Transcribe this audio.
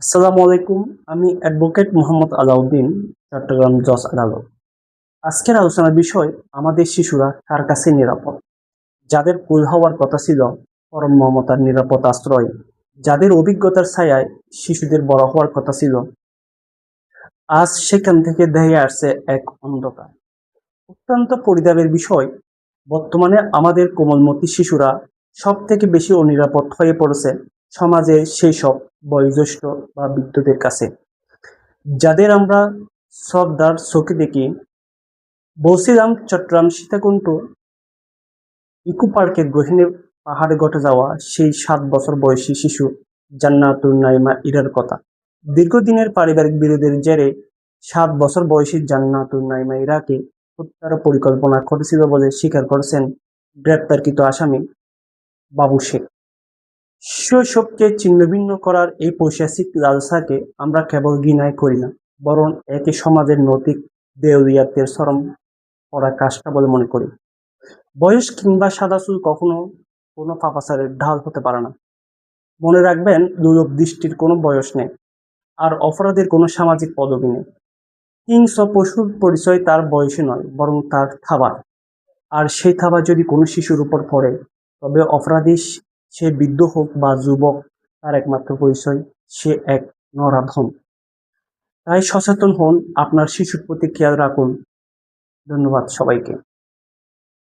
আসসালামু আলাইকুম। আমি অ্যাডভোকেট মোহাম্মদ আলাউদ্দিন, চট্টগ্রাম জজ আদালত। আজকের আলোচনার বিষয় আমাদের শিশুরা কার কাছে নিরাপদ। যাদের কুল হওয়ার কথা ছিল পরম মমতার নিরাপদ আশ্রয়, যাদের অভিজ্ঞতার ছায়ায় শিশুদের বড় হওয়ার কথা ছিল, আজ সেখান থেকে ধেয়ে আসছে এক অন্ধকার। অত্যন্ত পরিতাপের বিষয়, বর্তমানে আমাদের কোমলমতি শিশুরা সব থেকে বেশি অনিরাপদ হয়ে পড়েছে সমাজে সেই সব বয়োজ্যেষ্ঠ বা বৃদ্ধদের কাছে, যাদের আমরা শ্রদ্ধার চোখে দেখি। বলছিলাম চট্টগ্রাম সীতাকুণ্ড ইকো পার্কের গহীনে পাহাড়ে ঘটে যাওয়া সেই 7 বছর বয়সী শিশু জান্নাতুন নাইমা ইরার কথা। দীর্ঘদিনের পারিবারিক বিরোধের জেরে 7 বছর বয়সী জান্নাতুন নাইমা ইরাকে হত্যার পরিকল্পনা করেছিল বলে স্বীকার করেছেন গ্রেপ্তারকৃত আসামি বাবু শেখ। শৈশবকে ছিন্নভিন্ন করার এই পৈশাচিক লালসাকে আমরা কেবল ঘৃণাই করি না, বরং একে সমাজের নৈতিক দেউলিয়াতের চরম পরাকাষ্ঠা বলে মনে করি। বয়স কিংবা সাদা চুল কখনো কোনো পাপাচারের ঢাল হতে পারে না। মনে রাখবেন, দুর্লভ দৃষ্টির কোনো বয়স নেই, আর অপরাধের কোনো সামাজিক পদবি নেই। হিংস্র পশুর পরিচয় তার বয়সে নয়, বরং তার থাবা। আর সেই থাবা যদি কোনো শিশুর উপর পড়ে, তবে অপরাধী, সে বৃদ্ধ হোক বা যুবক, তার একমাত্র পরিচয় সে এক নরাধম। তাই সচেতন হন, আপনার শিশুর প্রতি খেয়াল রাখুন। ধন্যবাদ সবাইকে।